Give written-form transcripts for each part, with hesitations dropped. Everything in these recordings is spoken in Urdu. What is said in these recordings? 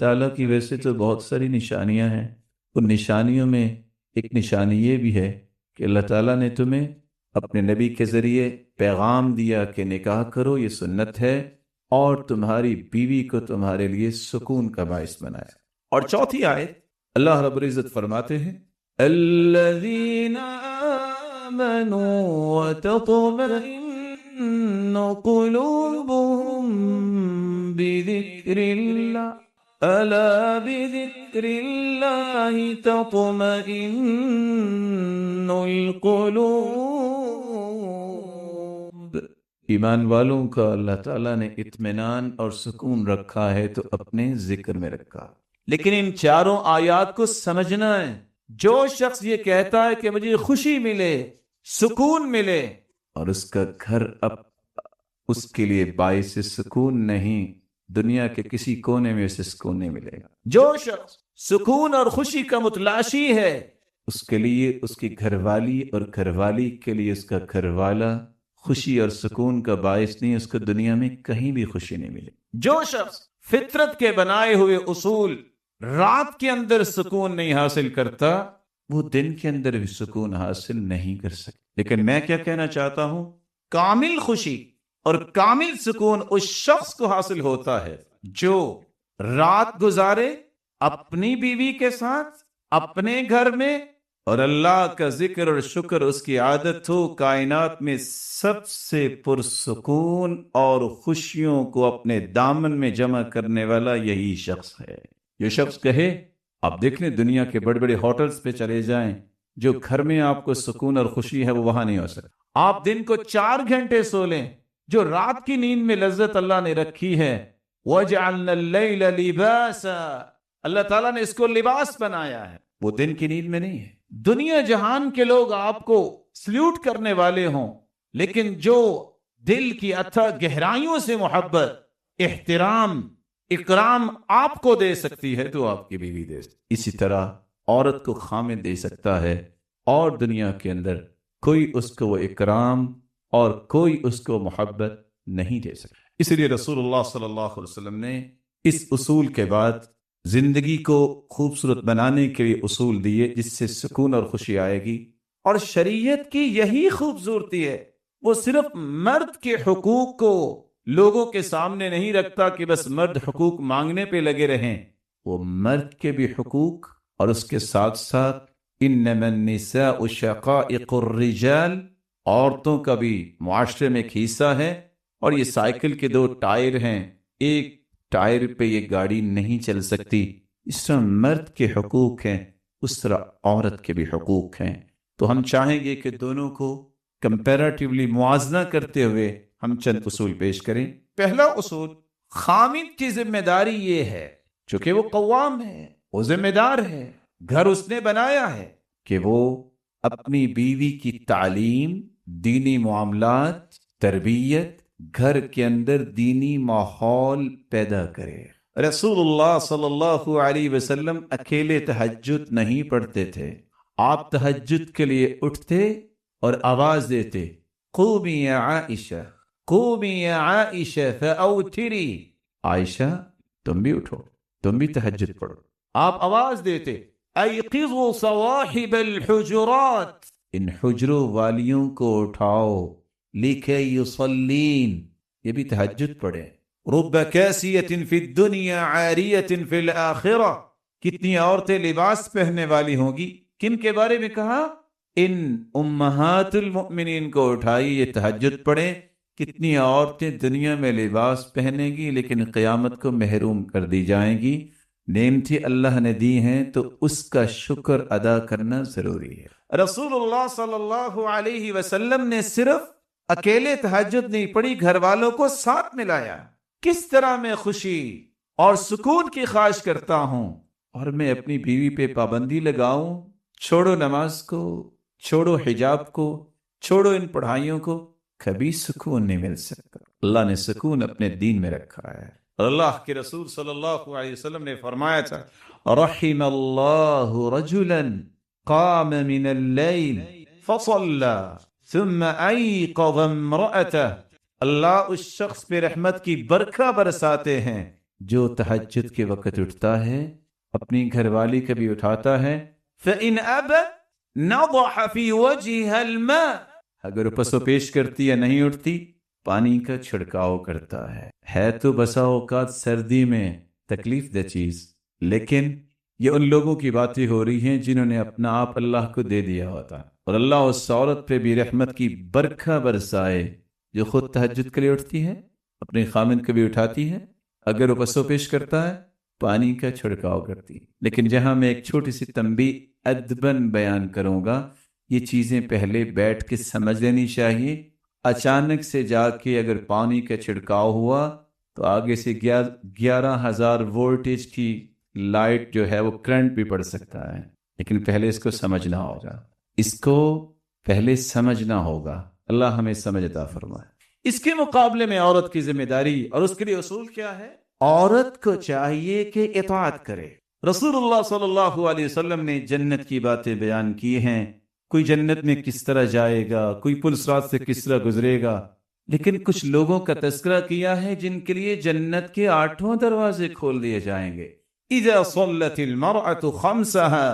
تعالیٰ کی ویسے تو بہت ساری نشانیاں ہیں، ان نشانیوں میں ایک نشانی یہ بھی ہے کہ اللہ تعالیٰ نے تمہیں اپنے نبی کے ذریعے پیغام دیا کہ نکاح کرو، یہ سنت ہے، اور تمہاری بیوی کو تمہارے لیے سکون کا باعث بنایا۔ اور چوتھی آیت اللہ رب العزت فرماتے ہیں الذین آمنوا وتطمئن قلوبهم بذکر اللہ الا بذکر اللہ تطمئن القلوب۔ ایمان والوں کا اللہ تعالیٰ نے اطمینان اور سکون رکھا ہے تو اپنے ذکر میں رکھا۔ لیکن ان چاروں آیات کو سمجھنا ہے۔ جو شخص یہ کہتا ہے کہ مجھے خوشی ملے، سکون ملے، اور اس کا گھر اب اس کے لیے باعث سکون نہیں، دنیا کے کسی کونے میں اسے سکون نہیں ملے گا۔ جو شخص سکون اور خوشی کا متلاشی ہے، اس کے لیے اس کی گھر والی اور گھر والی کے لیے اس کا گھر والا خوشی اور سکون کا باعث نہیں، اس کو دنیا میں کہیں بھی خوشی نہیں ملے۔ جو شخص فطرت کے بنائے ہوئے اصول رات کے اندر سکون نہیں حاصل کرتا، وہ دن کے اندر بھی سکون حاصل نہیں کر سکتا۔ لیکن میں کیا کہنا چاہتا ہوں، کامل خوشی اور کامل سکون اس شخص کو حاصل ہوتا ہے جو رات گزارے اپنی بیوی کے ساتھ اپنے گھر میں، اور اللہ کا ذکر اور شکر اس کی عادت ہو۔ کائنات میں سب سے پرسکون اور خوشیوں کو اپنے دامن میں جمع کرنے والا یہی شخص ہے۔ یہ شخص کہے، آپ دیکھ لیں دنیا کے بڑے بڑے ہوٹلز پہ چلے جائیں، جو گھر میں آپ کو سکون اور خوشی ہے وہ وہاں نہیں ہو سکتا۔ آپ دن کو 4 گھنٹے سو لیں، جو رات کی نیند میں لذت اللہ نے رکھی ہے، وَجَعَلْنَا اللَّيْلَ لِبَاسًا، اللہ تعالیٰ نے اس کو لباس بنایا ہے، وہ دن کی نیند میں نہیں ہے۔ دنیا جہان کے لوگ آپ کو سلیوٹ کرنے والے ہوں، لیکن جو دل کی اتھا گہرائیوں سے محبت، احترام، اکرام آپ کو دے سکتی ہے تو آپ کی بیوی دے سکتی۔ اسی طرح عورت کو خامد دے سکتا ہے، اور دنیا کے اندر کوئی اس کو وہ اکرام اور کوئی اس کو محبت نہیں دے سکتا۔ اس لیے رسول اللہ صلی اللہ علیہ وسلم نے اس اصول کے بعد زندگی کو خوبصورت بنانے کے لیے اصول دیے جس سے سکون اور خوشی آئے گی۔ اور شریعت کی یہی خوبصورتی ہے، وہ صرف مرد کے حقوق کو لوگوں کے سامنے نہیں رکھتا کہ بس مرد حقوق مانگنے پہ لگے رہیں، وہ مرد کے بھی حقوق اور اس کے ساتھ ساتھ انما النساء شقائق الرجال، عورتوں کا بھی معاشرے میں ایک حصہ ہے۔ اور یہ سائیکل کے 2 ٹائر ہیں، ایک ٹائر پہ یہ گاڑی نہیں چل سکتی۔ اس طرح مرد کے حقوق ہیں، اس طرح عورت کے بھی حقوق ہیں۔ تو ہم چاہیں گے کہ دونوں کو کمپیریٹیولی موازنہ کرتے ہوئے ہم چند اصول پیش کریں۔ پہلا اصول، خامد کی ذمہ داری یہ ہے، چونکہ وہ قوام ہے، وہ ذمہ دار ہے، گھر اس نے بنایا ہے، کہ وہ اپنی بیوی کی تعلیم، دینی معاملات، تربیت، گھر کے اندر دینی ماحول پیدا کرے۔ رسول اللہ صلی اللہ علیہ وسلم اکیلے تہجد نہیں پڑھتے تھے، آپ تہجد کے لیے اٹھتے اور آواز دیتے، قومی یا عائشہ، قومی یا عائشہ فاوتری، عائشہ تم بھی اٹھو، تم بھی تہجد پڑھو۔ آپ آواز دیتے، ایقظوا صواحب الحجرات، ان حجروں والیوں کو اٹھاؤ، لکھے یصلین، یہ بھی تہجد پڑھیں۔ رب کاسیۃ فی الدنیا عاریۃ فی الآخرہ، کتنی عورتیں لباس پہننے والی ہوں گی، کن کے بارے میں کہا؟ ان امہات المؤمنین کو اٹھائی، یہ تہجد پڑھیں۔ کتنی عورتیں دنیا میں لباس پہنیں گی لیکن قیامت کو محروم کر دی جائیں گی۔ نعمتیں اللہ نے دی ہیں تو اس کا شکر ادا کرنا ضروری ہے۔ رسول اللہ صلی اللہ علیہ وسلم نے صرف اکیلے تہجد نہیں پڑھی، گھر والوں کو ساتھ ملایا۔ کس طرح میں خوشی اور سکون کی خواہش کرتا ہوں، اور میں اپنی بیوی پہ پابندی لگاؤں، چھوڑو نماز کو، چھوڑو حجاب کو، چھوڑو ان پڑھائیوں کو، کبھی سکون نہیں مل سکتا۔ اللہ نے سکون اپنے دین میں رکھا ہے۔ اللہ کے رسول صلی اللہ علیہ وسلم نے فرمایا تھا، رحم اللہ رجلا قام من اللیل فصلى ثم ایقظ امرأته، اللہ اس شخص پہ رحمت کی برکھا برساتے ہیں جو تہجد کے وقت اٹھتا ہے اپنی گھر والی کا بھی اٹھاتا ہے، فَإِنْ أَبَى نَضَحَ فِي وَجْهِهَا الْمَاءَ، اگر وہ پس و پیش کرتی یا نہیں اٹھتی پانی کا چھڑکاؤ کرتا ہے تو بسا اوقات سردی میں تکلیف دہ چیز، لیکن یہ ان لوگوں کی باتیں ہو رہی ہیں جنہوں نے اپنا آپ اللہ کو دے دیا ہوتا، اور اللہ اس عورت پہ بھی رحمت کی برکھا برسائے جو خود تہجد کے لیے اٹھتی ہے، اپنے خامند کو بھی اٹھاتی ہے، اگر وہ پس و پیش کرتا ہے پانی کا چھڑکاؤ کرتی۔ لیکن جہاں میں ایک چھوٹی سی تنبیہ ادباً بیان کروں گا، یہ چیزیں پہلے بیٹھ کے سمجھ لینی چاہیے۔ اچانک سے جا کے اگر پانی کا چھڑکاؤ ہوا تو آگے سے 11,000 وولٹیج کی لائٹ جو ہے وہ کرنٹ بھی پڑ سکتا ہے، لیکن پہلے اس کو سمجھنا ہوگا، اس کو پہلے سمجھنا ہوگا۔ اللہ ہمیں سمجھ عطا فرمائے۔ اس کے مقابلے میں عورت کی ذمہ داری اور اس کے لیے اصول کیا ہے؟ عورت کو چاہیے کہ اطاعت کرے۔ رسول اللہ صلی اللہ علیہ وسلم نے جنت کی باتیں بیان کی ہیں، کوئی جنت میں کس طرح جائے گا، کوئی پل صراط سے کس طرح گزرے گا، لیکن کچھ لوگوں کا تذکرہ کیا ہے جن کے لیے جنت کے 8 دروازے کھول دیے جائیں گے۔ اذا صلت المرأة خمسها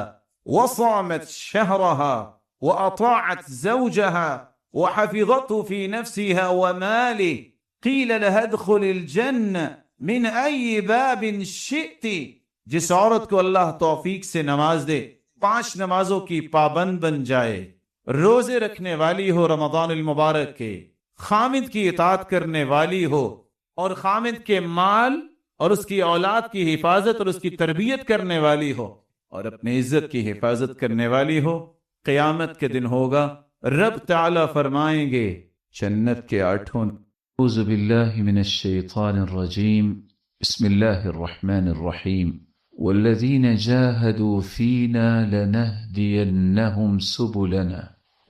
وصامت شهرها واطاعت زوجها وحفظته في نفسها وماله قيل لها ادخل الجنة من اي باب شئت، جس عورت کو اللہ توفیق سے نماز دے، 5 نمازوں کی پابند بن جائے، روزے رکھنے والی ہو رمضان المبارک کے، خامد کی اطاعت کرنے والی ہو، اور خامد کے مال اور اس کی اولاد کی حفاظت اور اس کی تربیت کرنے والی ہو، اور اپنی عزت کی حفاظت کرنے والی ہو، قیامت کے دن ہوگا رب تعالی فرمائیں گے جنت کے 8۔ اعوذ باللہ من الشیطان الرجیم، بسم اللہ الرحمن الرحیم، والذین جاہدوا فینا لنہدینہم سبلنا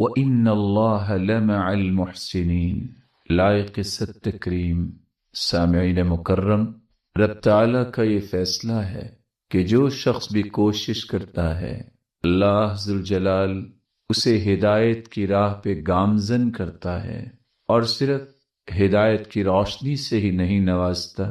وإن اللہ لمع المحسنین۔ لائق ست تکریم سامعین مکرم، رب تعالیٰ کا یہ فیصلہ ہے کہ جو شخص بھی کوشش کرتا ہے اللہ ذوالجلال اسے ہدایت کی راہ پہ گامزن کرتا ہے، اور صرف ہدایت کی روشنی سے ہی نہیں نوازتا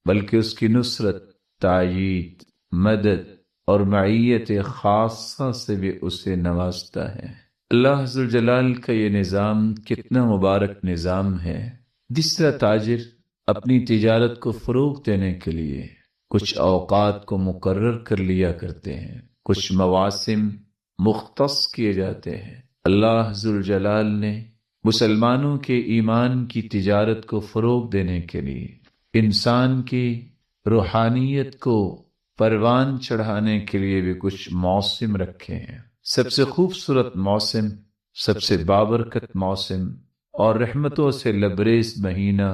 بلکہ اس کی نصرت، تائید، مدد اور معیت خاصہ سے بھی اسے نوازتا ہے۔ اللہ ذوالجلال کا یہ نظام کتنا مبارک نظام ہے۔ جس طرح تاجر اپنی تجارت کو فروغ دینے کے لیے کچھ اوقات کو مقرر کر لیا کرتے ہیں، کچھ مواسم مختص کیے جاتے ہیں، اللہ ذوالجلال نے مسلمانوں کے ایمان کی تجارت کو فروغ دینے کے لیے انسان کی روحانیت کو پروان چڑھانے کے لیے بھی کچھ موسم رکھے ہیں۔ سب سے خوبصورت موسم، سب سے بابرکت موسم اور رحمتوں سے لبریز مہینہ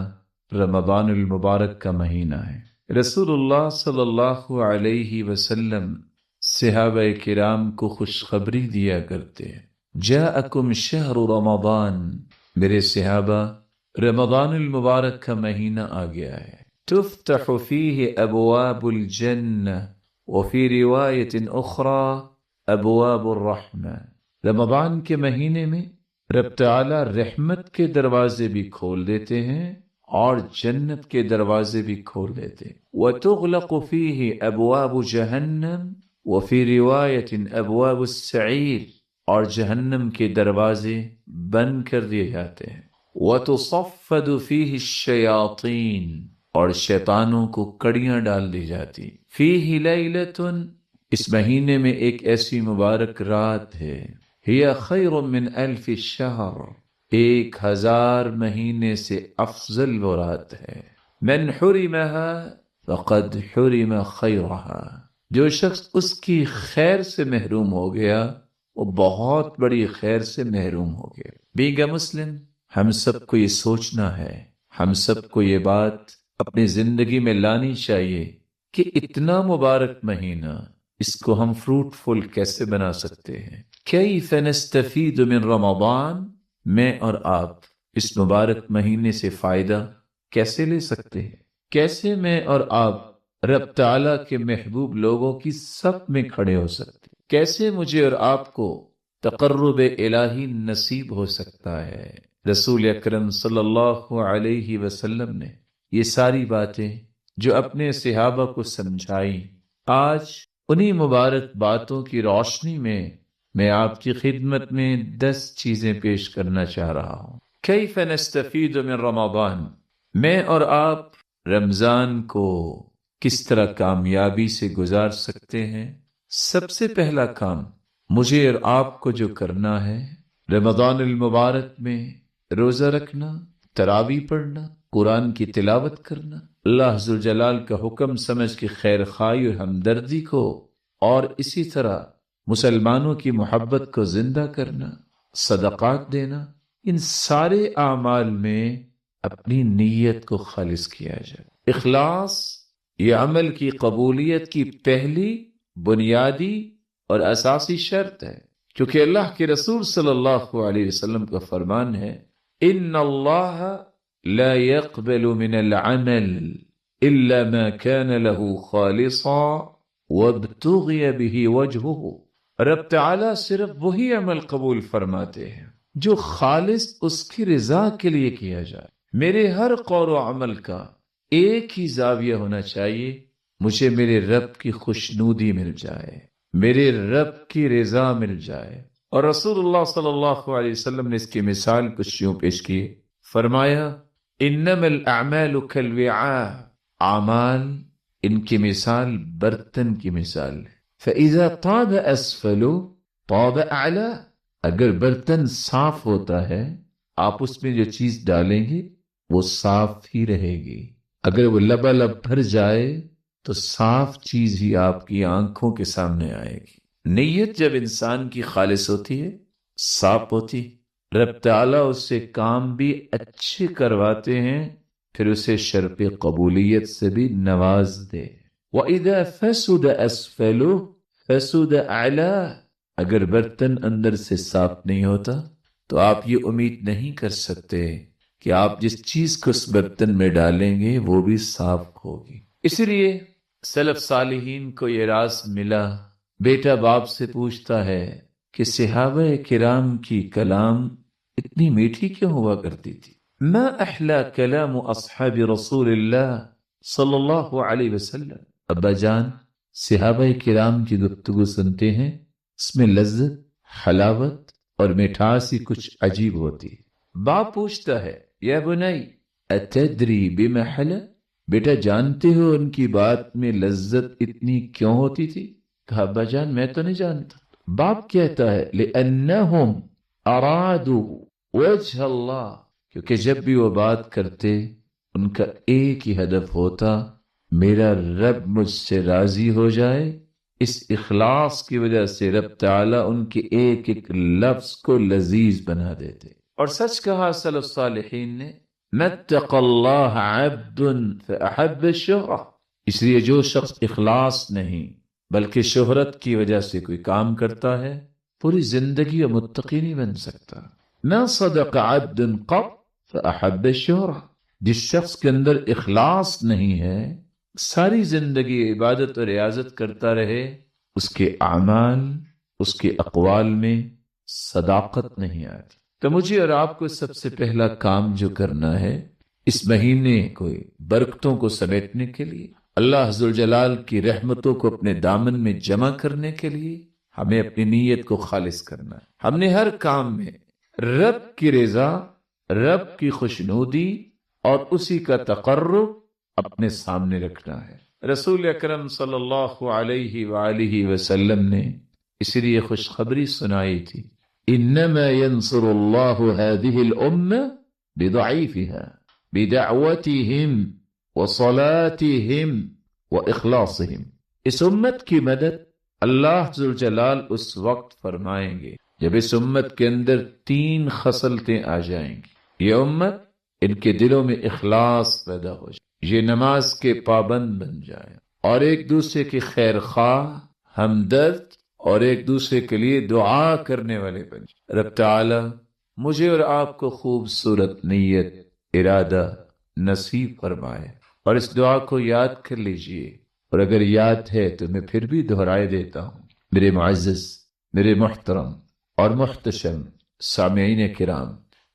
رمضان المبارک کا مہینہ ہے۔ رسول اللہ صلی اللہ علیہ وسلم صحابہ کرام کو خوشخبری دیا کرتے ہیں، جاءکم شہر رمضان، میرے صحابہ رمضان المبارک کا مہینہ آ گیا ہے، تفتح فیہ ابواب الجنہ وفی روایت اخری ابواب الرحمہ۔ رمضان کے مہینے میں رب تعالی رحمت کے دروازے بھی کھول دیتے ہیں اور جنت کے دروازے بھی کھول دیتے ہیں۔ وتغلق فیہ ابواب جہنم وفی روایت ابواب السعیر، اور جہنم کے دروازے بند کر دیے جاتے ہیں۔ وتصفد فیہ الشیاطین، اور شیطانوں کو کڑیاں ڈال دی جاتی۔ فیہ لیلۃ، اس مہینے میں ایک ایسی مبارک رات ہے، ہی خیر من 1000 شہر، 1000 مہینے سے افضل وہ رات ہے۔ من حرمها فقد حرم خیرها، جو شخص اس کی خیر سے محروم ہو گیا وہ بہت بڑی خیر سے محروم ہو گیا۔ بیگا مسلم، ہم سب کو یہ سوچنا ہے، ہم سب کو یہ بات اپنی زندگی میں لانی چاہیے کہ اتنا مبارک مہینہ، اس کو ہم فروٹفل کیسے بنا سکتے ہیں۔ کیف نستفید من رمضان، میں اور آپ اس مبارک مہینے سے فائدہ کیسے لے سکتے ہیں؟ کیسے میں اور آپ رب تعالیٰ کے محبوب لوگوں کی صف میں کھڑے ہو سکتے؟ کیسے مجھے اور آپ کو تقرب الہی نصیب ہو سکتا ہے؟ رسول اکرم صلی اللہ علیہ وسلم نے یہ ساری باتیں جو اپنے صحابہ کو سمجھائی، آج انہی مبارک باتوں کی روشنی میں آپ کی خدمت میں 10 چیزیں پیش کرنا چاہ رہا ہوں۔ کیف نستفید من رمضان، میں اور آپ رمضان کو کس طرح کامیابی سے گزار سکتے ہیں۔ سب سے پہلا کام مجھے اور آپ کو جو کرنا ہے، رمضان المبارک میں روزہ رکھنا، تراویح پڑھنا، قرآن کی تلاوت کرنا، اللہ ذوالجلال کا حکم سمجھ کے خیر خواہی اور ہمدردی کو، اور اسی طرح مسلمانوں کی محبت کو زندہ کرنا، صدقات دینا، ان سارے اعمال میں اپنی نیت کو خالص کیا جائے۔ اخلاص یہ عمل کی قبولیت کی پہلی، بنیادی اور اساسی شرط ہے، کیونکہ اللہ کے رسول صلی اللہ علیہ وسلم کا فرمان ہے، ان اللہ لا يقبل من العمل الا ما كان له خالصا وابتغي به وجهه۔ رب تعالیٰ صرف وہی عمل قبول فرماتے ہیں جو خالص اس کی رضا کے لیے کیا جائے۔ میرے ہر قول و عمل کا ایک ہی زاویہ ہونا چاہیے، مجھے میرے رب کی خوشنودی مل جائے، میرے رب کی رضا مل جائے۔ اور رسول اللہ صلی اللہ علیہ وسلم نے اس کی مثال کچھ یوں پیش کی، فرمایا انما الاعمال کالوعاء، اعمال ان کی مثال برتن کی مثال ہے، فاذا طاب اسفل طاب اعلی، اگر برتن صاف ہوتا ہے آپ اس میں جو چیز ڈالیں گے وہ صاف ہی رہے گی، اگر وہ لبالب بھر جائے تو صاف چیز ہی آپ کی آنکھوں کے سامنے آئے گی۔ نیت جب انسان کی خالص ہوتی ہے، صاف ہوتی، رب تعالیٰ اس سے کام بھی اچھے کرواتے ہیں، پھر اسے شرط قبولیت سے بھی نواز دے۔ وَإِذَا فَسُدَ أَسْفَلُهُ فَسُدَ أَعْلَاهُ، اگر برتن اندر سے صاف نہیں ہوتا تو آپ یہ امید نہیں کر سکتے کہ آپ جس چیز کو اس برتن میں ڈالیں گے وہ بھی صاف ہوگی۔ اسی لیے سلف صالحین کو یہ راز ملا، بیٹا باپ سے پوچھتا ہے کہ صحابہ کرام کی کلام اتنی میٹھی کیوں ہوا کرتی تھی؟ ما احلا کلام اصحاب رسول اللہ صلی اللہ علیہ وسلم، ابا جان صحابہ کرام کی گفتگو سنتے ہیں، اس میں لذت، حلاوت اور مٹھاس ہی کچھ عجیب ہوتی ہے۔ باپ پوچھتا ہے یا بنی اتدری بما حلا، بیٹا جانتے ہو ان کی بات میں لذت اتنی کیوں ہوتی تھی؟ کہا ابا جان میں تو نہیں جانتا۔ باپ کہتا ہے لأنہم ارادوا وجہ اللہ، کیونکہ جب بھی وہ بات کرتے ان کا ایک ہی ہدف ہوتا، میرا رب مجھ سے راضی ہو جائے۔ اس اخلاص کی وجہ سے رب تعالیٰ ان کے ایک ایک لفظ کو لذیذ بنا دیتے۔ اور سچ کہا سلف صالحین نے، مَتَّقَ اللَّهَ عَبْدٌ فَأَحَبَّ الشُّهْرَةَ، اس لیے جو شخص اخلاص نہیں بلکہ شہرت کی وجہ سے کوئی کام کرتا ہے، پوری زندگی وہ متقی نہیں بن سکتا۔ مَا صَدَقَ عَبْدٌ قَطْ فَأَحَبَّ الشُّهْرَةَ، جس شخص کے اندر اخلاص نہیں ہے، ساری زندگی عبادت اور ریاضت کرتا رہے، اس کے اعمال، اس کے اقوال میں صداقت نہیں آتی۔ تو مجھے اور آپ کو سب سے پہلا کام جو کرنا ہے، اس مہینے کو برکتوں کو سمیٹنے کے لیے، اللہ ذوالجلال کی رحمتوں کو اپنے دامن میں جمع کرنے کے لیے، ہمیں اپنی نیت کو خالص کرنا ہے۔ ہم نے ہر کام میں رب کی رضا، رب کی خوشنودی اور اسی کا تقرب اپنے سامنے رکھنا ہے۔ رسول اکرم صلی اللہ علیہ وآلہ وسلم نے اس لیے خوشخبری سنائی تھی، انما ينصر الله هذه الامه بضعيفها بدعوتهم وصلاتهم واخلاصهم، اس امت کی مدد اللہ ذوالجلال اس وقت فرمائیں گے جب اس امت کے اندر 3 خصلتیں آ جائیں گی۔ یہ امت ان کے دلوں میں اخلاص پیدا ہو جائے، یہ نماز کے پابند بن جائے اور ایک دوسرے کی خیر خواہ، ہمدرد اور ایک دوسرے کے لیے دعا کرنے والے بن جائے۔ رب تعالی مجھے اور آپ کو خوبصورت نیت، ارادہ نصیب فرمائے، اور اس دعا کو یاد کر لیجئے، اور اگر یاد ہے تو میں پھر بھی دہرائے دیتا ہوں۔ میرے معزز، میرے محترم اور محتشم سامعین کرام،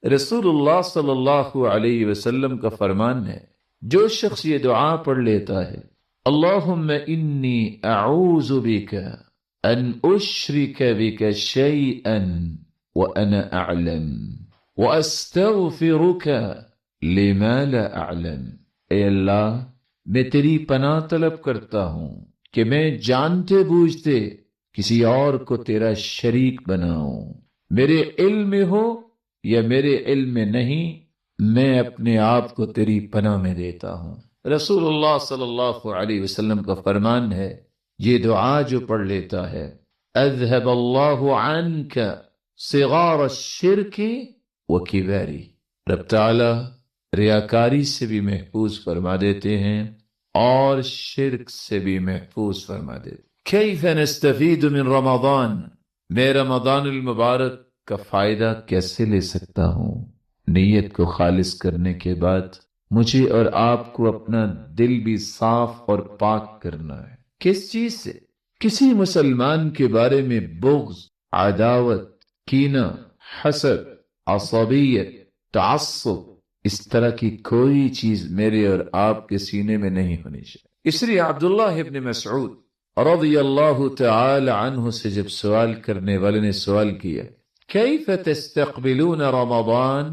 رسول اللہ صلی اللہ علیہ وسلم کا فرمان ہے، جو شخص یہ دعا پڑھ لیتا ہے اللہم انی اعوذ بک ان اشرک بک شیئا وانا اعلم واستغفرک لما لا اعلم، اے اللہ میں تیری پناہ طلب کرتا ہوں کہ میں جانتے بوجھتے کسی اور کو تیرا شریک بناؤں، میرے علم میں ہو یا میرے علم میں نہیں، میں اپنے آپ کو تیری پناہ میں دیتا ہوں۔ رسول اللہ صلی اللہ علیہ وسلم کا فرمان ہے یہ دعا جو پڑھ لیتا ہے اذهب اللہ عنک صغار الشرک وکباری، رب تعالی ریاکاری سے بھی محفوظ فرما دیتے ہیں اور شرک سے بھی محفوظ فرما دیتے ہیں۔ کیف نستفید من رمضان، میں رمضان المبارک کا فائدہ کیسے لے سکتا ہوں؟ نیت کو خالص کرنے کے بعد مجھے اور آپ کو اپنا دل بھی صاف اور پاک کرنا ہے۔ کس چیز سے؟ کسی مسلمان کے بارے میں بغض، عداوت، کینہ، حسد، عصبیت، تعصب، اس طرح کی کوئی چیز میرے اور آپ کے سینے میں نہیں ہونی چاہیے۔ اس لیے عبداللہ ابن مسعود رضی اللہ تعالی عنہ سے جب سوال کرنے والے نے سوال کیا کیف تستقبلون رمضان،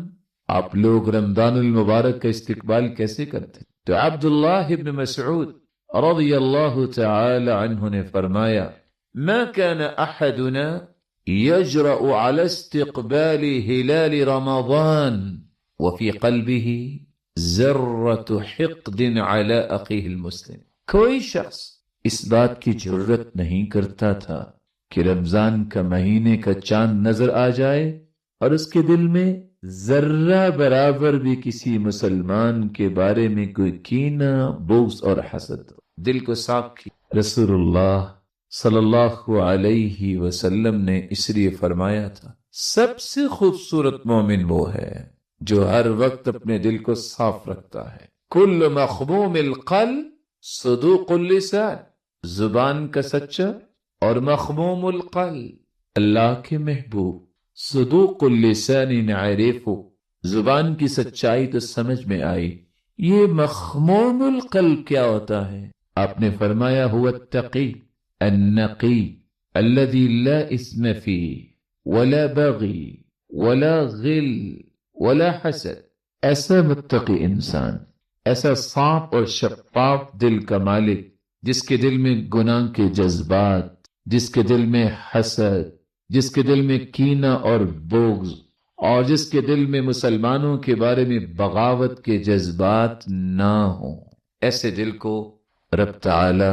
آپ لوگ رمضان المبارک کا استقبال کیسے کرتے؟ تو عبداللہ ابن مسعود رضی اللہ تعالی عنہ نے فرمایا ما كان احدنا يجرأ على استقبال هلال رمضان وفي قلبه ذرة حقد على اخيه المسلم، کوئی شخص اس بات کی جرت نہیں کرتا تھا کہ رمضان کا مہینے کا چاند نظر آ جائے اور اس کے دل میں ذرہ برابر بھی کسی مسلمان کے بارے میں کوئی کینہ، بغض اور حسد ہو۔ دل کو صاف کی۔ رسول اللہ صلی اللہ علیہ وسلم نے اس لیے فرمایا تھا سب سے خوبصورت مومن وہ ہے جو ہر وقت اپنے دل کو صاف رکھتا ہے۔ کل مخموم القلب صدوق اللسان، زبان کا سچا اور مخموم القلب اللہ کے محبوب۔ صدوق اللسان نعرف، زبان کی سچائی تو سمجھ میں آئی، یہ مخموم القلب کیا ہوتا ہے؟ آپ نے فرمایا هو التقی النقی الذي لا اسم فيه ولا بغی ولا غل ولا حسد، ایسا متقی انسان، ایسا صاف اور شفاف دل کا مالک جس کے دل میں گناہ کے جذبات، جس کے دل میں حسد، جس کے دل میں کینہ اور بغض، اور جس کے دل میں مسلمانوں کے بارے میں بغاوت کے جذبات نہ ہوں، ایسے دل کو رب تعالی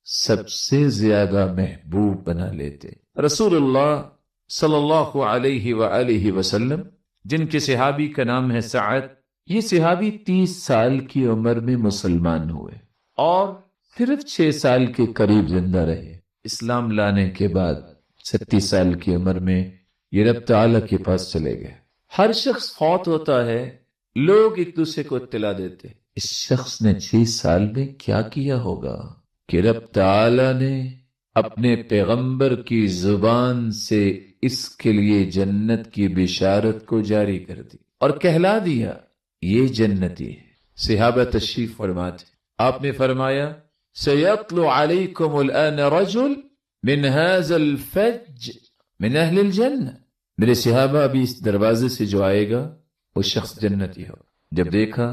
سب سے زیادہ محبوب بنا لیتے۔ رسول اللہ صلی اللہ علیہ وآلہ وسلم، جن کے صحابی کا نام ہے سعد، یہ صحابی 30 سال کی عمر میں مسلمان ہوئے اور صرف 6 سال کے قریب زندہ رہے۔ اسلام لانے کے بعد 37 سال کی عمر میں یہ رب تعالیٰ کے پاس چلے گئے۔ ہر شخص فوت ہوتا ہے، لوگ ایک دوسرے کو اطلاع دیتے اس شخص نے 6 سال میں کیا کیا ہوگا کہ رب تعالیٰ نے اپنے پیغمبر کی زبان سے اس کے لیے جنت کی بشارت کو جاری کر دی اور کہلا دیا یہ جنتی ہے۔ صحابہ تشریف فرماتے، آپ نے فرمایا سَيَطْلُ عَلَيْكُمُ الْآنَ رَجُلٌ مِنْ هَذَا الْفَجِّ مِنْ أَهْلِ الْجَنَّةِ، میرے صحابہ ابھی اس دروازے سے جو آئے گا وہ شخص جنتی ہو۔ جب دیکھا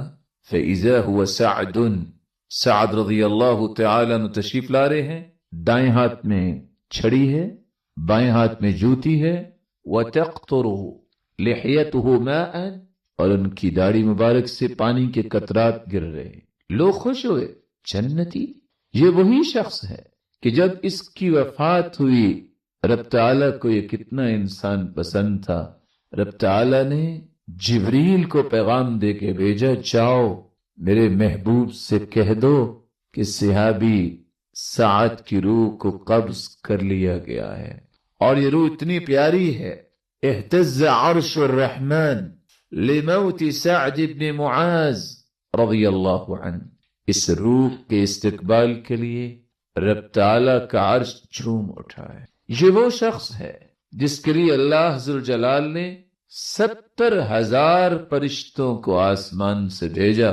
فَإِذَا هُوَ سَعْدٌ، سعد رضی اللہ تعالیٰ عنہ تشریف لا رہے ہیں، دائیں ہاتھ میں چھڑی ہے، بائیں ہاتھ میں جوتی ہے، وَتَقْطُرُ لِحْيَتُهُ مَاءً، اور ان کی داڑھی مبارک سے پانی کے قطرات گر رہے ہیں۔ لوگ خوش ہوئے، جنتی، یہ وہی شخص ہے کہ جب اس کی وفات ہوئی رب تعالیٰ کو یہ کتنا انسان پسند تھا، رب تعالیٰ نے جبریل کو پیغام دے کے بھیجا جاؤ میرے محبوب سے کہہ دو کہ صحابی سعد کی روح کو قبض کر لیا گیا ہے، اور یہ روح اتنی پیاری ہے اہتز عرش الرحمن لموت سعد بن معاذ رضی اللہ عنہ، اس روح کے استقبال کے لیے رب تعالیٰ کا عرش جھوم اٹھا ہے۔ یہ وہ شخص ہے جس کے لیے اللہ ذوالجلال نے 70,000 فرشتوں کو آسمان سے بھیجا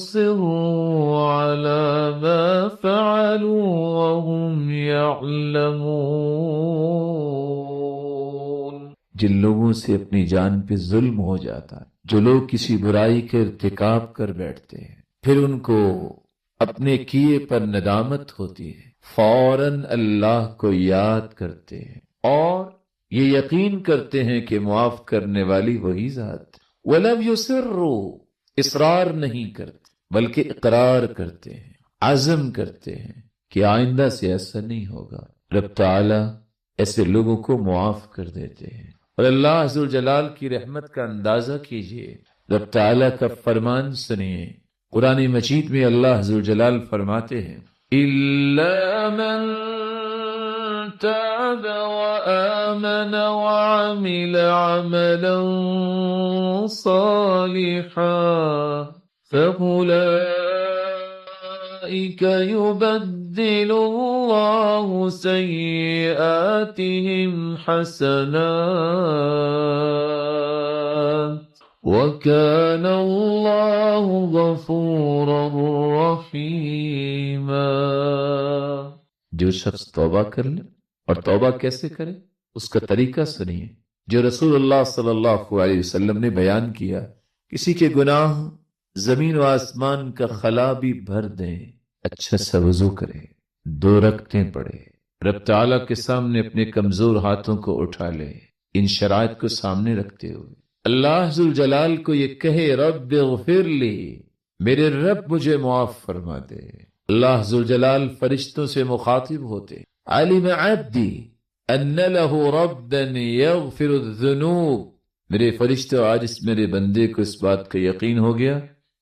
يصروا على ما فعلوا وهم يعلمون. جن لوگوں سے اپنی جان پہ ظلم ہو جاتا ہے، جو لوگ کسی برائی کے ارتکاب کر بیٹھتے ہیں، پھر ان کو اپنے کیے پر ندامت ہوتی ہے، فوراً اللہ کو یاد کرتے ہیں اور یہ یقین کرتے ہیں کہ معاف کرنے والی وہی ذات. وَلَمْ يُصِرُّوا، اصرار نہیں کرتے بلکہ اقرار کرتے ہیں، عزم کرتے ہیں کہ آئندہ سے ایسا نہیں ہوگا. رب تعالی ایسے لوگوں کو معاف کر دیتے ہیں. اور اللہ عز و جلال کی رحمت کا اندازہ کیجئے، رب تعالی کا فرمان سنیے. قرآن مجید میں اللہ عز و جلال فرماتے ہیں إِلَّا مَن تاب وآمن وعمل عملا صالحا فأولئك يبدل الله سيئاتهم حسنات وكان الله غفورا رحيما. جو شخص توبہ کر لے، اور توبہ کیسے کرے اس کا طریقہ سنیے جو رسول اللہ صلی اللہ علیہ وسلم نے بیان کیا. کسی کے گناہ زمین و آسمان کا خلا بھی بھر دیں، اچھا سا وضو کرے، 2 رکعتیں پڑھے، رب تعالیٰ کے سامنے اپنے کمزور ہاتھوں کو اٹھا لے، ان شرائط کو سامنے رکھتے ہوئے اللہ ذوالجلال کو یہ کہے رب اغفر لی، میرے رب مجھے معاف فرما دے. اللہ ذوالجلال فرشتوں سے مخاطب ہوتے، علم عبدی ان له ربا یغفر الذنوب، میرے فرشتوں آج اس میرے بندے کو اس بات کا یقین ہو گیا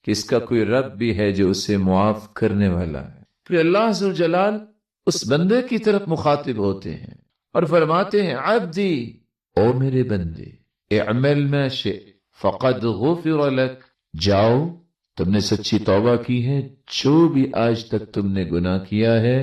کہ اس کا کوئی رب بھی ہے جو اسے معاف کرنے والا ہے. پھر اللہ ذوالجلال اس بندے کی طرف مخاطب ہوتے ہیں اور فرماتے ہیں عبدی، او میرے بندے، اعمل ما شئت فقد غفر لك، جاؤ تم نے سچی توبہ کی ہے، جو بھی آج تک تم نے گناہ کیا ہے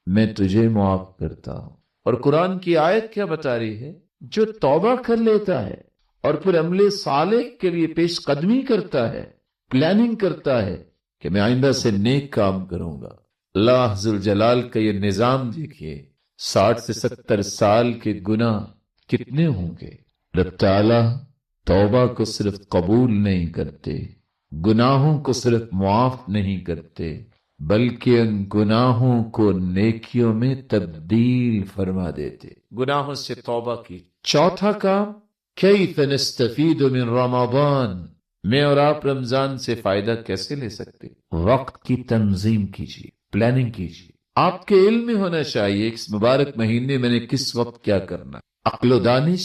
میں تجھے معاف کرتا ہوں. اور قرآن کی آیت کیا بتا رہی ہے؟ جو توبہ کر لیتا ہے اور پھر عمل صالح کے لیے پیش قدمی کرتا ہے، پلاننگ کرتا ہے کہ میں آئندہ سے نیک کام کروں گا. اللہ ذوالجلال کا یہ نظام دیکھیے، 60 سے 70 سال کے گناہ کتنے ہوں گے. رب تعالیٰ توبہ کو صرف قبول نہیں کرتے، گناہوں کو صرف معاف نہیں کرتے، بلکہ ان گناہوں کو نیکیوں میں تبدیل فرما دیتے. گناہوں سے توبہ کی. چوتھا کام، کیف نستفید من رمضان، میں اور آپ رمضان سے فائدہ کیسے لے سکتے؟ وقت کی تنظیم کیجیے، پلاننگ کیجیے. آپ کے علم میں ہونا چاہیے اس مبارک مہینے میں نے کس وقت کیا کرنا. عقل و دانش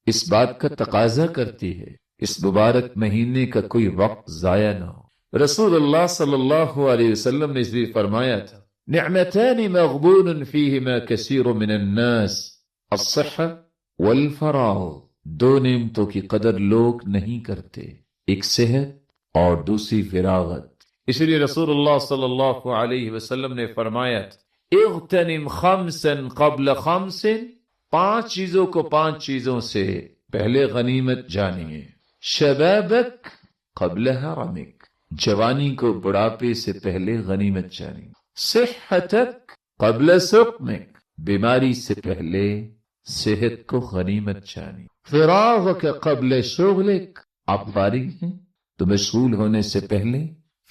اس بات کا تقاضا کرتی ہے اس مبارک مہینے کا کوئی وقت ضائع نہ ہو. رسول اللہ صلی اللہ علیہ وسلم نے اس لیے فرمایا تھا نعمتان مغبون فیہما کثیر من الناس الصحہ والفراغ، 2 نعمتوں کی قدر لوگ نہیں کرتے، ایک صحت اور دوسری فراغت. اس لیے رسول اللہ صلی اللہ علیہ وسلم نے فرمایا تھا اغتنم 5 قبل 5، 5 چیزوں کو 5 چیزوں سے پہلے غنیمت جانیے. شبابک قبل حرمک، جوانی کو بڑھاپے سے پہلے غنیمت جانیے. صحتک قبل سقمک، بیماری سے پہلے صحت کو غنیمت جانیے. فراغک قبل شغلک، آپ فارغ ہیں تو مشغول ہونے سے پہلے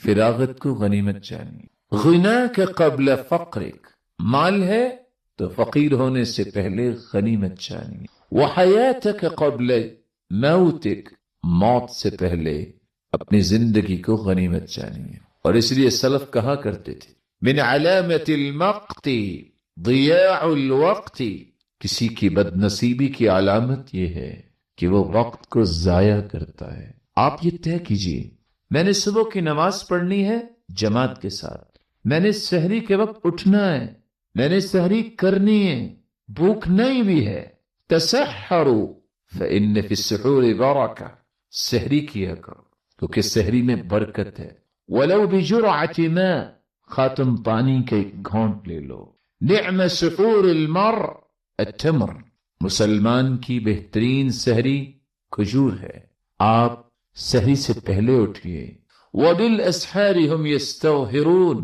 فراغت کو غنیمت جانیے. غناک قبل فقرک، مال ہے تو فقیر ہونے سے پہلے غنیمت جانیے. وحیاتک قبل موتک، موت سے پہلے اپنی زندگی کو غنیمت جانیے. اور اس لیے سلف کہا کرتے تھے من علامت المقت ضیاع الوقت، کسی کی بد نصیبی کی علامت یہ ہے کہ وہ وقت کو ضائع کرتا ہے. آپ یہ طے کیجئے میں نے صبح کی نماز پڑھنی ہے جماعت کے ساتھ، میں نے سحری کے وقت اٹھنا ہے، میں نے سحری کرنی ہے، بھوک نہیں بھی ہے. تسحروا فإن في السحور برکہ، سحری کیا کرو کیونکہ سحری میں برکت ہے. ولو بجرعۃ ماء، خاتم پانی کا ایک گھونٹ لے لو. نعم سحور المرء التمر، مسلمان کی بہترین سحری کھجور ہے. آپ سحری سے پہلے اٹھیے. وبالاسحار هم يستغفرون،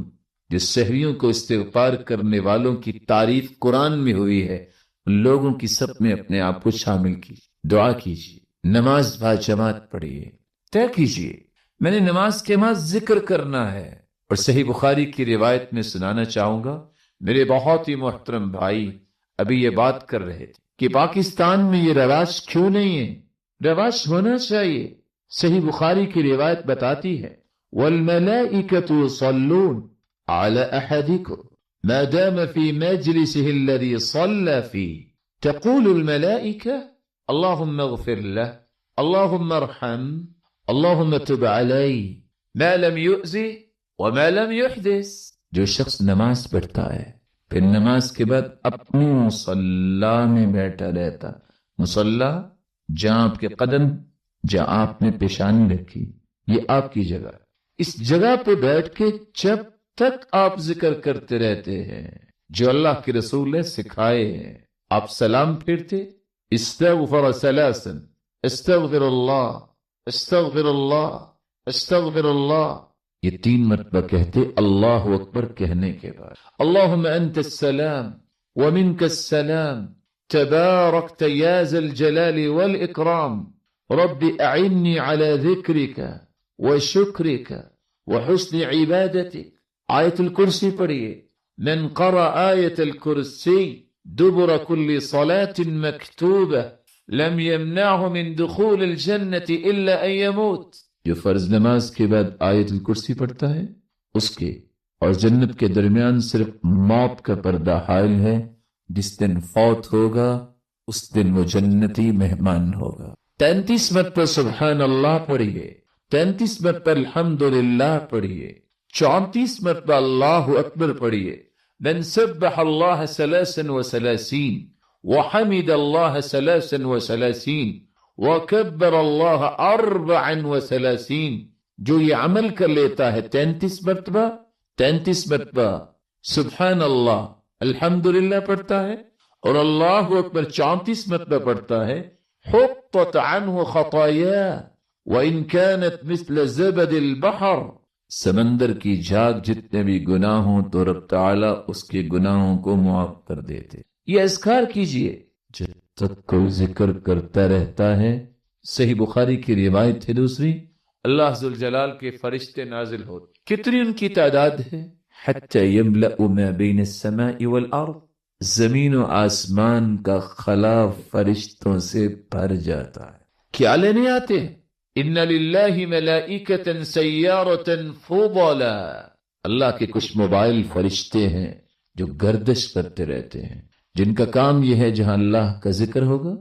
جس سحریوں کو استغفار کرنے والوں کی تعریف قرآن میں ہوئی ہے، ان لوگوں کی سب میں اپنے آپ کو شامل کیجیے، دعا کیجیے، نماز با جماعت پڑھیے، طے کیجیے میں نے نماز کے بعد ذکر کرنا ہے۔ اور صحیح بخاری کی روایت میں سنانا چاہوں گا، میرے بہت ہی محترم بھائی ابھی یہ بات کر رہے تھے کہ پاکستان میں یہ رواج کیوں نہیں ہے؟ رواج ہونا چاہیے۔ صحیح بخاری کی روایت بتاتی ہے والملائکۃ یصلون علی احدکم ما دام فی مجلسہ الذی صلی فیہ تقول الملائکہ اللہم اغفر لہ اللہم ارحم اللہم تب علیہ ما لم یؤذی وما لم یحدث۔ جو شخص نماز پڑھتا ہے پھر نماز کے بعد اپنی مصلی میں بیٹھا رہتا، مصلی جہاں آپ کے قدم، جہاں آپ نے پیشانی رکھی، یہ آپ کی جگہ، اس جگہ پہ بیٹھ کے جب تک آپ ذکر کرتے رہتے ہیں جو اللہ کے رسول نے سکھائے ہیں۔ آپ سلام پھرتے استغفر ثلاثا، استغفر اللہ استغفر اللہ استغفر اللہ، یہ 3 مرتبہ کہتے اللہ اکبر کہنے کے بعد اللہم انت السلام ومنک السلام تبارکت یا ذا الجلال والاکرام رب اعنی علی ذکرک وشکرک وحسن عبادتک۔ آیت الکرسی پڑھیے، من قرأ آیت الکرسی دبر کل صلاة مکتوبہ لم يمنعه من دخول الجنة الا ان يموت۔ جو فرض نماز کے بعد آیت الکرسی پڑھتا ہے اس کے اور جنت کے درمیان صرف موت کا پردہ حائل ہے، جس دن فوت ہوگا اس دن وہ جنتی مہمان ہوگا۔ 33 مرتبہ سبحان اللہ پڑھیے، 33 مرتبہ الحمدللہ پڑھیے، 34 مرتبہ اللہ اکبر پڑھیے۔ من سبح اللہ 33 وحمد اللہ 33 وکبر اللہ 34۔ جو یہ عمل کر لیتا ہے 33 مرتبہ سبحان اللہ الحمدللہ پڑھتا ہے اور اللہ اکبر 34 مرتبہ پڑھتا ہے، حطت عنہ خطایا وان كانت مثل زبد البحر، سمندر کی جھاگ جتنے بھی گناہ ہوں تو رب تعالیٰ اس کے گناہوں کو معاف کر دیتے۔ یہ اذکار کیجئے جب تک کوئی ذکر کرتا رہتا ہے۔ صحیح بخاری کی روایت ہے دوسری، اللہ ذوالجلال کے فرشتے نازل ہوتے، کتنی ان کی تعداد ہے؟ حتی یملأ ما بین السماء والارض، زمین و آسمان کا خلا فرشتوں سے بھر جاتا ہے۔ کیا لینے آتے ہیں؟ ان للہ ملائکۃ سیارۃ فضلا، اللہ کے کچھ موبائل فرشتے ہیں جو گردش کرتے رہتے ہیں، جن کا کام یہ ہے جہاں اللہ کا ذکر ہوگا،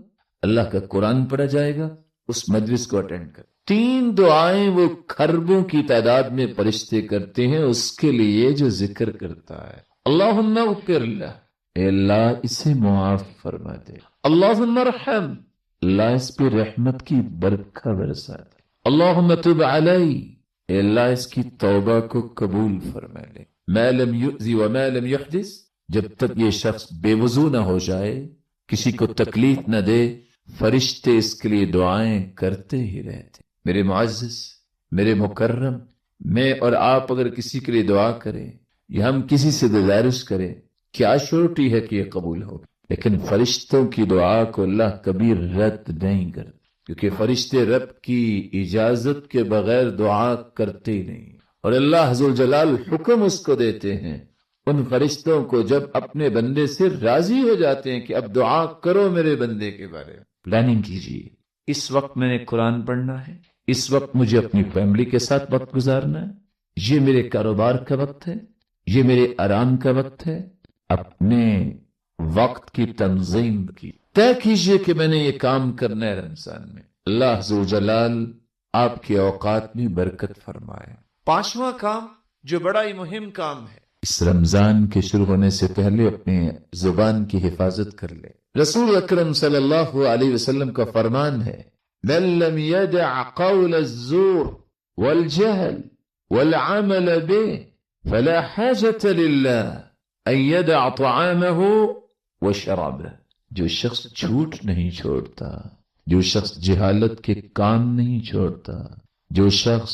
اللہ کا قرآن پڑھا جائے گا، اس مجلس کو اٹینڈ کر۔ 3 دعائیں وہ کھربوں کی تعداد میں فرشتے کرتے ہیں اس کے لیے جو ذکر کرتا ہے۔ اللہم اغفر لہ، اے اللہ اسے معاف فرما دے۔ اللہم ارحم، اللہ اس پہ رحمت کی برکھا برسا دے۔ اللہم تب علی، اے اللہ اس کی توبہ کو قبول فرما لے۔ ما لم یؤذی وما لم یحدث، جب تک یہ شخص بے وضو نہ ہو جائے، کسی کو تکلیف نہ دے، فرشتے اس کے لیے دعائیں کرتے ہی رہتے۔ میرے معزز، میرے مکرم، میں اور آپ اگر کسی کے لیے دعا کریں یا ہم کسی سے گزارش کریں، کیا شورٹی ہے کہ یہ قبول ہوگی؟ لیکن فرشتوں کی دعا کو اللہ کبھی رد نہیں کرتا، کیونکہ فرشتے رب کی اجازت کے بغیر دعا کرتے ہی نہیں، اور اللہ ذوالجلال حکم اس کو دیتے ہیں ان فرشتوں کو جب اپنے بندے سے راضی ہو جاتے ہیں کہ اب دعا کرو میرے بندے کے بارے میں۔ پلاننگ کیجیے، اس وقت میں نے قرآن پڑھنا ہے، اس وقت مجھے اپنی فیملی کے ساتھ وقت گزارنا ہے، یہ میرے کاروبار کا وقت ہے، یہ میرے آرام کا وقت ہے۔ اپنے وقت کی تنظیم کی طے کیجئے کہ میں نے یہ کام کرنا ہے رمضان میں۔ اللہ ذوالجلال آپ کے اوقات میں برکت فرمائے۔ 5واں کام جو بڑا ہی مہم کام ہے، اس رمضان کے شروع ہونے سے پہلے اپنے زبان کی حفاظت کر لے۔ رسول اکرم صلی اللہ علیہ وسلم کا فرمان ہے، من لم يدع قول الزور والجهل والعمل به فلا حاجة لله ان يدع طعامه وشرابه۔ جو شخص جھوٹ نہیں چھوڑتا، جو شخص جہالت کے کام نہیں چھوڑتا، جو شخص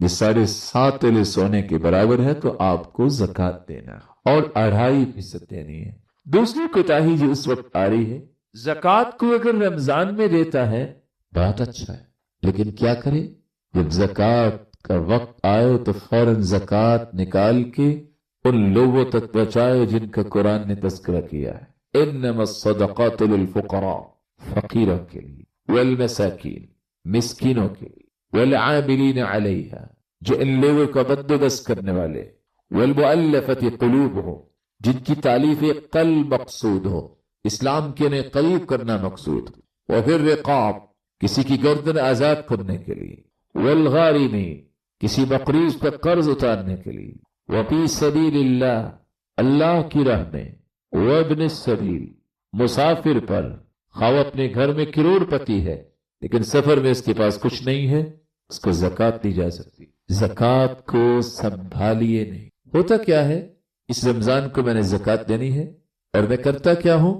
یہ 7.5 تولے سونے کے برابر ہے تو آپ کو زکات دینا ہے اور 2.5% دینی ہے۔ دوسری کوتاہی جو اس وقت آ رہی ہے، زکات کو اگر رمضان میں دیتا ہے بہت اچھا ہے، لیکن کیا کرے جب زکات کا وقت آئے تو فوراً زکات نکال کے ان لوگوں تک پہنچائے جن کا قرآن نے تذکرہ کیا ہے۔ انما الصدقات للفقراء، فقیروں کے لیے، والمساکین، مسکینوں کے لیے، والعاملین علیہا، جو ان لوگوں کا بندوبست کرنے والے، والمؤلفۃ قلوبہم، جن کی تعلیف قلب مقصود ہو، اسلام کے نے قریب کرنا مقصود، وفی الرقاب، کسی کی گردن آزاد کرنے کے لیے، والغارمین، کسی مقروض پر قرض اتارنے کے لیے، وفی سبیل اللہ، اللہ کی راہ میں، وابن السبیل، مسافر پر، خواہ اپنے گھر میں کروڑ پتی ہے لیکن سفر میں اس کے پاس کچھ نہیں ہے، اس کو زکات دی جا سکتی۔ زکات کو سنبھالیے نہیں۔ ہوتا کیا ہے، اس رمضان کو میں نے زکات دینی ہے اور میں کرتا کیا ہوں،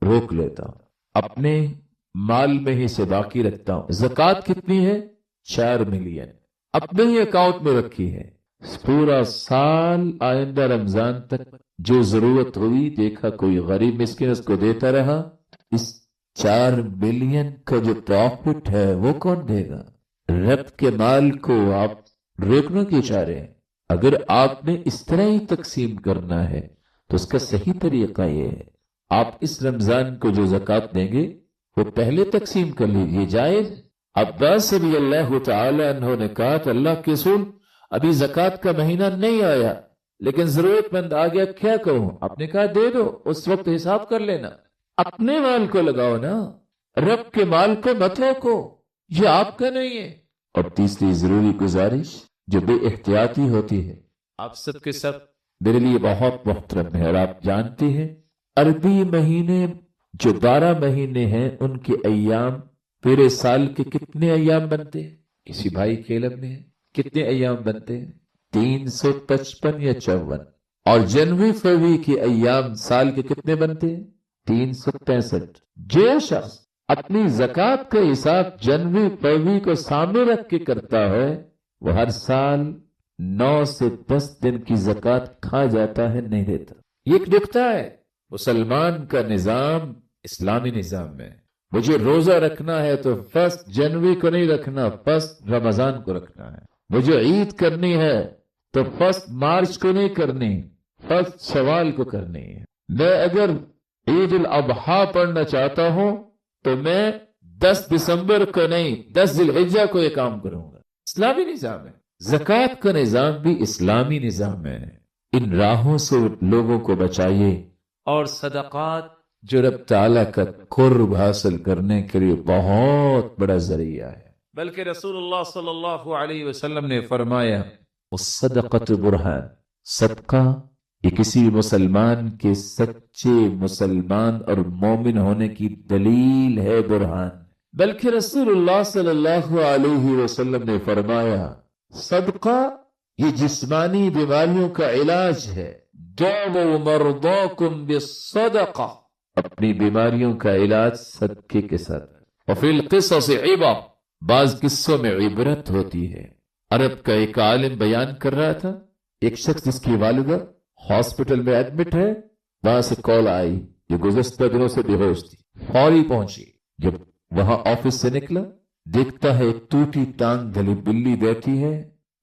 روک لیتا ہوں، اپنے مال میں ہی سے باقی رکھتا ہوں۔ زکات کتنی ہے؟ 4 ملین اپنے ہی اکاؤنٹ میں رکھی ہے، پورا سال آئندہ رمضان تک جو ضرورت ہوئی، دیکھا کوئی غریب مسکین، اس کو دیتا رہا۔ اس 4 ملین کا جو پروفٹ ہے وہ کون دے گا؟ رب کے مال کو آپ روکنا کیوں چاہ رہے ہیں؟ اگر آپ نے اس طرح ہی تقسیم کرنا ہے تو اس کا صحیح طریقہ یہ ہے، آپ اس رمضان کو جو زکات دیں گے وہ پہلے تقسیم کر لیجیے، جائز۔ عباس رضی اللہ تعالی عنہ نے کہا کہ اللہ کے رسول، ابھی زکات کا مہینہ نہیں آیا لیکن ضرورت مند آ گیا، کیا کہوں؟ آپ نے کہا دے دو، اس وقت حساب کر لینا، اپنے مال کو لگاؤ نا، رب کے مال کو مت روکو، یہ آپ کا نہیں ہے۔ اور تیسری ضروری گزارش جو بے احتیاطی ہوتی ہے، آپ سب کے سب میرے لیے بہت محترم ہے، اور آپ جانتے ہیں عربی مہینے جو 12 مہینے ہیں ان کے ایام پورے سال کے کتنے ایام بنتے ہیں؟ کسی بھائی کے علم میں ہے کتنے ایام بنتے ہیں؟ 355 یا 54۔ اور جنوری فروری کے ایام سال کے کتنے بنتے ہیں؟ 365۔ جو شخص اپنی زکات کا حساب جنوری فروری کو سامنے رکھ کے کرتا ہے وہ ہر سال 9 سے 10 دن کی زکات کھا جاتا ہے، نہیں دیتا۔ یہ ایک نکتہ ہے، مسلمان کا نظام اسلامی نظام ہے۔ مجھے روزہ رکھنا ہے تو 1 جنوری کو نہیں رکھنا، 1 رمضان کو رکھنا ہے۔ مجھے عید کرنی ہے تو 1 مارچ کو نہیں کرنی، 1 شوال کو کرنی ہے۔ میں اگر عید الاضحیٰ پڑھنا چاہتا ہوں تو میں 10 دسمبر کو نہیں، 10 ذی الحجہ کو یہ کام کروں گا۔ اسلامی نظام ہے۔ زکات کا نظام بھی اسلامی نظام ہے۔ ان راہوں سے لوگوں کو بچائیے، اور صدقات جو رب تعالیٰ کا قرب حاصل کرنے کے لیے بہت بڑا ذریعہ ہے۔ بلکہ رسول اللہ صلی اللہ علیہ وسلم نے فرمایا الصدقۃ برہان، صدقہ یہ کسی مسلمان کے سچے مسلمان اور مومن ہونے کی دلیل ہے، برہان۔ بلکہ رسول اللہ صلی اللہ علیہ وسلم نے فرمایا صدقہ یہ جسمانی بیماریوں کا علاج ہے، دعوا مرضاکم بالصدقہ، اپنی بیماریوں کا علاج صدقے کے ساتھ۔ وفی القصص عبر، بعض قصوں میں عبرت ہوتی ہے۔ عرب کا ایک عالم بیان کر رہا تھا، ایک شخص جس کی والدہ ہاسپٹل میں ایڈمٹ ہے، وہاں سے کال آئی، یہ گزشتہ دنوں سے بے ہوش تھی، فوری پہنچی۔ جب وہاں آفس سے نکلا دیکھتا ہے ایک ٹوٹی ٹانگ دھلی بلی بیٹھی ہے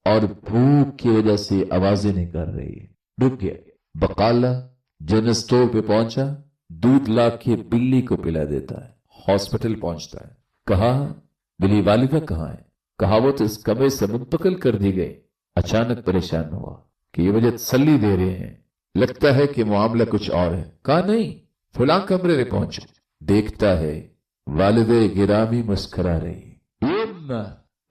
اور بھوک کی وجہ سے آوازیں نہیں کر رہی ہے۔ رک گیا، بقالہ جنرل اسٹور پہ پہنچا، دودھ لا کے بلی کو پلا دیتا ہے، ہاسپٹل پہنچتا ہے۔ کہا بلی والدہ کہاں ہے؟ کہا وہ تو اس کمرے سے منتقل کر دی گئی۔ اچانک پریشان ہوا کہ یہ مجھے تسلی دے رہے ہیں، لگتا ہے کہ معاملہ کچھ اور ہے۔ کہا نہیں، فلاں کمرے میں پہنچو۔ دیکھتا ہے والد گرامی مسکرا رہی۔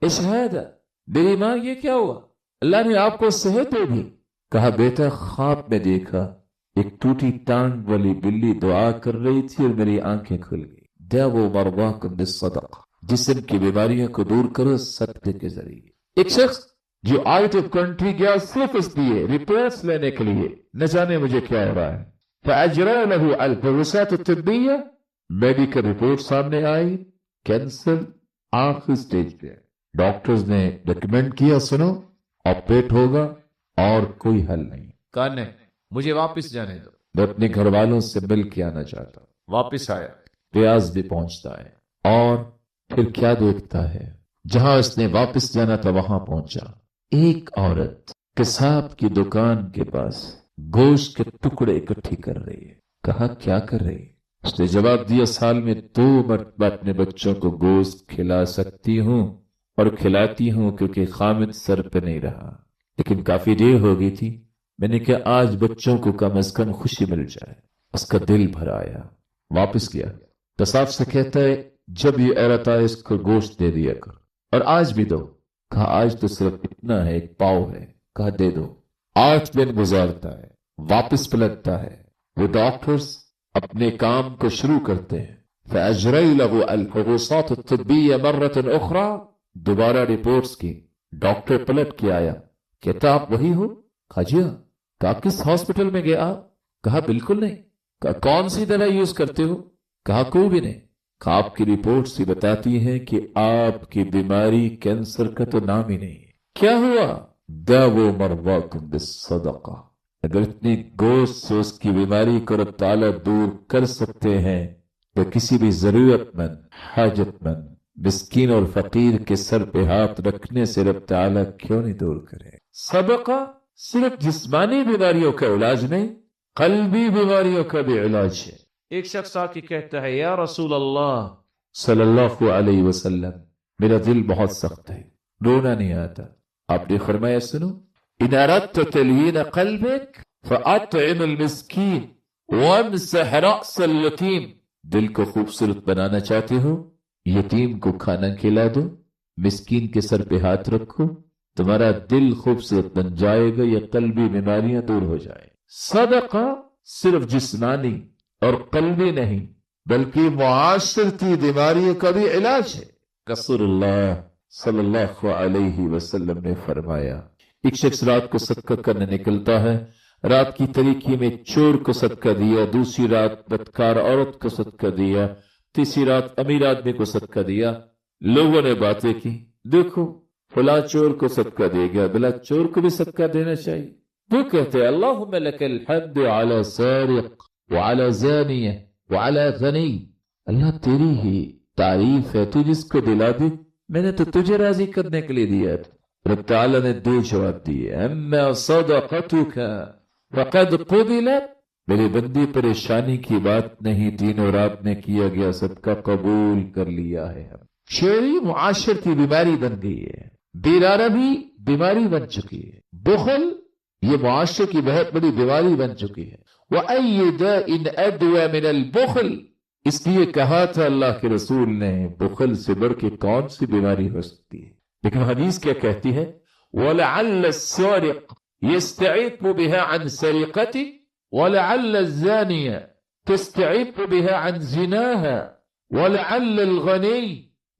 اشہادہ، میری ماں یہ کیا ہوا؟ اللہ نے آپ کو صحت دے دی۔ کہا بیٹا خواب میں دیکھا ایک ٹوٹی ٹانگ والی بلی دعا کر رہی تھی اور میری آنکھیں کھل گئی۔ دعوا مرضاکم بالصدقہ، جسم کی بیماریوں کو دور کرو صدقے کے ذریعے۔ ایک شخص جو آؤٹ آف کنٹری گیا صرف اس لیے رپورٹس لینے کے لیے، نہ جانے مجھے کیا ہو رہا ہے، فاجرا له الفحوصات الطبیہ، میڈیکل رپورٹ سامنے آئی، کینسر آخری سٹیج پہ۔ ڈاکٹرز نے ریکمینڈ کیا، سنو اور پیٹ ہوگا اور کوئی حل نہیں. کہا نہیں مجھے واپس جانے دو، میں اپنے گھر والوں سے مل کے آنا چاہتا ہوں. واپس آیا، ریاض بھی پہنچتا ہے اور پھر کیا دیکھتا ہے، جہاں اس نے واپس جانا تھا وہاں پہنچا. ایک عورت قصاب کی دکان کے پاس گوشت کے ٹکڑے اکٹھی کر رہی ہے. کہا کیا کر رہی ہے؟ اس نے جواب دیا 2 سال میں مرتبہ اپنے بچوں کو گوشت کھلا سکتی ہوں اور کھلاتی ہوں کیونکہ خامد سر پہ نہیں رہا، لیکن کافی دیر ہو گئی تھی. میں نے کہا آج بچوں کو کم از کم خوشی مل جائے. اس کا دل بھر آیا، واپس گیا. قصاب سے کہتا ہے جب یہ عورت آئے اس کو گوشت دے دیا کر، اور آج بھی دو. کہا آج تو صرف اتنا ہے، 1 پاؤ ہے. کہا دے دو. 8 دن گزارتا ہے، واپس پلٹتا ہے. وہ ڈاکٹرز اپنے کام کو شروع کرتے ہیں. فَأَجْرَيْ لَهُ الْفُحُوصَاتُ الطِّبِّيَّةَ مَرَّةً أُخْرَى. دوبارہ رپورٹس کی. ڈاکٹر پلٹ کے آیا، کہتا آپ وہی ہو؟ کہا جی ہاں. کہا کس ہاسپٹل میں گیا آپ؟ کہا بالکل نہیں. کہا کون سی دوا یوز کرتے ہو؟ کہا کوئی بھی نہیں. کہا آپ کی رپورٹس ہی بتاتی ہیں کہ آپ کی بیماری کینسر کا تو نام ہی نہیں. کیا ہوا؟ داووا مرضاکم بالصدقہ. اگر اتنی گوشت سے اس کی بیماری کو رب تعالیٰ دور کر سکتے ہیں تو کسی بھی ضرورت مند، حاجت مند، مسکین اور فقیر کے سر پہ ہاتھ رکھنے سے رب تعالیٰ کیوں نہیں دور کرے؟ صدقہ صرف جسمانی بیماریوں کا علاج نہیں، قلبی بیماریوں کا بھی علاج ہے. ایک شخص آ کے کہتا ہے یا رسول اللہ صلی اللہ علیہ وسلم میرا دل بہت سخت ہے، رونا نہیں آتا. آپ نے فرمایا سنو، ان اردت تلوین قلبک فاطعم المسکین وامسح رأس الیتیم. دل کو خوبصورت بنانا چاہتے ہو، یتیم کو کھانا کھلا دو، مسکین کے سر پہ ہاتھ رکھو، تمہارا دل خوبصورت بن جائے گا، یہ قلبی بیماریاں دور ہو جائیں. صدقہ صرف جسمانی اور قلبی نہیں بلکہ معاشرتی بیماریوں کا بھی علاج ہے. رسول اللہ صلی اللہ علیہ وسلم نے فرمایا ایک شخص رات کو صدقہ کرنے نکلتا ہے، رات کی تاریکی میں چور کو صدقہ دیا، دوسری رات بدکار عورت کو صدقہ دیا، تیسری رات امیر آدمی کو صدقہ دیا. لوگوں نے باتیں کی، دیکھو فلاں چور کو صدقہ دے گیا، بلا چور کو بھی صدقہ دینا چاہیے. وہ کہتے ہیں اللہم لک الحمد علی سارق وعلی زانیہ وعلی غنی. اللہ تیری ہی تعریف ہے، تو جس کو دلا دے، میں نے تو تجھے راضی کرنے کے لیے دیا تھا. رب تعالیٰ نے 2 جواب دیے، اما صدقتک فقد قبلت. میری بندی پریشانی کی بات نہیں، 3 رات میں کیا گیا صدقہ قبول کر لیا ہے. چوری معاشرتی بیماری بن گئی ہے، بیرارہ بھی بیماری بن چکی ہے، بخل یہ معاشرے کی بہت بڑی بیماری بن چکی ہے. وَأَيُّ دَاءٍ أَدْوَىٰ مِنَ الْبُخْلِ. اس لیے کہا تھا اللہ کے رسول نے بخل سے بڑھ کے کون سی بیماری ہو سکتی ہے. لیکن حدیث کیا کہتی ہے؟ وَلَعَلَّ السَّارِقَ يَسْتَعِفُ بِهَا عَنْ سَرِقَتِهِ وَلَعَلَّ الزَّانِيَ تَسْتَعِفُ بِهَا عَنْ زِنَاهَا وَلَعَلَّ الْغَنِيَّ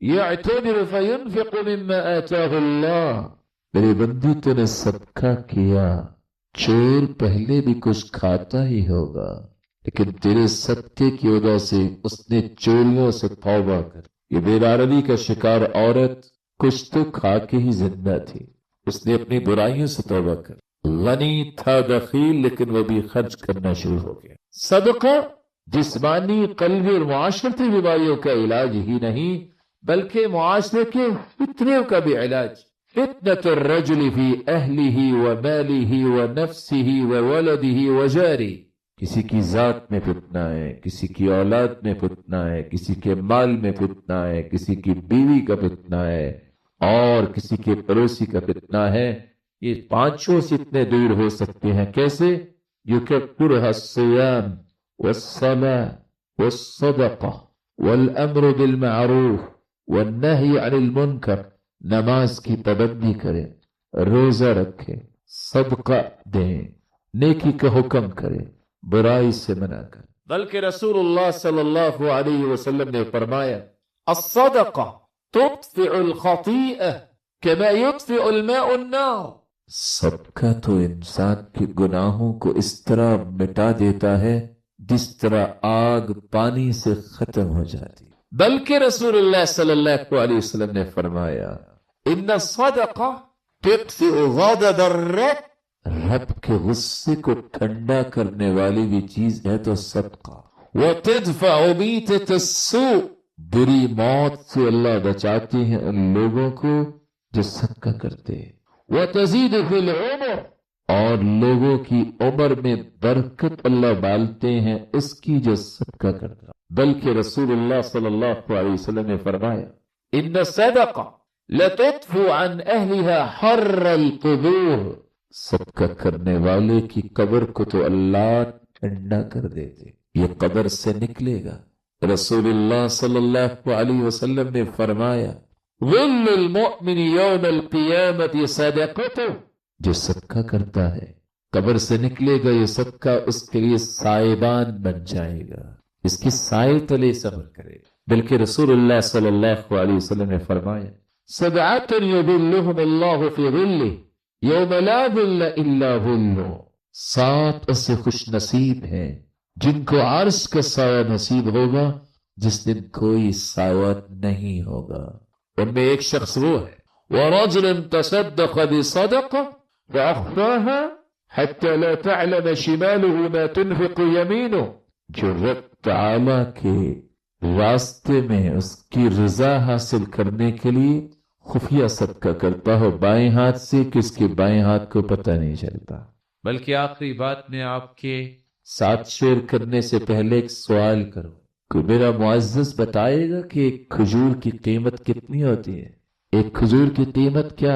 يَعْتَبِرُ فَيُنْفِقُ مِمَّا آتَاهُ اللَّهُ. میرے بندی تو نے صدقہ کیا، چور پہلے بھی کچھ کھاتا ہی ہوگا، لیکن تیرے صدقے کی وجہ سے اس نے چوریوں سے توبہ کر. یہ بےداروی کا شکار عورت کچھ تو کھا کے ہی زندہ تھی، اس نے اپنی برائیوں سے توبہ کر. غنی تھا دخیل لیکن وہ بھی خرچ کرنا شروع ہو گیا. صدقہ جسمانی، قلبی اور معاشرتی بیماریوں کا علاج ہی نہیں بلکہ معاشرے کے فتنوں کا بھی علاج. فتنة الرجل في أهله وماله ونفسه وولده وجاره. کسی کی ذات میں فتنہ ہے، کسی کی اولاد میں فتنہ ہے، کسی کے مال میں فتنہ ہے، کسی کی بیوی کا فتنہ ہے اور کسی کے پڑوسی کا فتنہ ہے. یہ 5 سے اتنے دور ہو سکتے ہیں. کیسے؟ يكفرها الصيام والصلاة والصدقة والأمر بالمعروف والنهي عن المنكر. نماز کی پابندی کرے، روزہ رکھے، صدقہ دیں، نیکی کا حکم کرے، برائی سے منع کرے. بلکہ رسول اللہ صلی اللہ علیہ وسلم نے فرمایا الصدقہ تطفئ الخطیئہ کما یطفئ الماء النار. صدقہ تو انسان کے گناہوں کو اس طرح مٹا دیتا ہے جس طرح آگ پانی سے ختم ہو جاتی. بلکہ رسول اللہ صلی اللہ علیہ وسلم نے فرمایا ان الصدقہ تطفئ غضب الرب، رب کے غصے کو ٹھنڈا کرنے والی بھی چیز ہے تو صدقہ۔ وتدفع میتۃ السوء، بری موت سے اللہ بچاتے ہیں ان لوگوں کو جو صدقہ کرتے ہیں۔ وتزيد في العمر، اور لوگوں کی عمر میں برکت اللہ ڈالتے ہیں اس کی جو صدقہ کرتا۔ بلکہ رسول اللہ صلی اللہ علیہ وسلم نے فرمایا ان الصدقہ لتطفئ عن اہلها حر القبور، صدقہ کرنے والے کی قبر کو تو اللہ ٹھنڈا کر دیتے، یہ قبر سے نکلے گا۔ رسول اللہ صلی اللہ علیہ وسلم نے فرمایا ظل المؤمن یوم القیامت صدقته، جو صدقہ کرتا ہے قبر سے نکلے گا یہ صدقہ اس کے لیے سائبان بن جائے گا، اس کی سائے تلے صبر کرے۔ بلکہ رسول اللہ صلی اللہ علیہ وسلم نے فرمایا سبعۃ یظلهم اللہ فی ظلہ یوم لا ظل الا ظلہ، 7 ایسے خوش نصیب ہیں جن کو عرش کا سایہ نصیب ہوگا جس دن کوئی سایہ نہیں ہوگا۔ ان میں ایک شخص وہ ہے وَرَجُلٌ تَصَدَّقَ بِصَدَقَةٍ فَأَخْفَاهَا حَتَّى لَا تَعْلَمَ شِمَالُهُ مَا تُنْفِقُ يَمِينُهُ، جو رب تعالیٰ کے راستے میں اس کی رضا حاصل کرنے کے لیے خفیہ صدقہ کرتا ہو بائیں ہاتھ سے کہ اس کے بائیں ہاتھ کو پتہ نہیں چلتا۔ بلکہ آخری بات میں آپ کے ساتھ شیئر کرنے سے پہلے ایک سوال کرو، کوئی میرا معزز بتائے گا کہ ایک کھجور کی قیمت کتنی ہوتی ہے؟ ایک کھجور کی قیمت کیا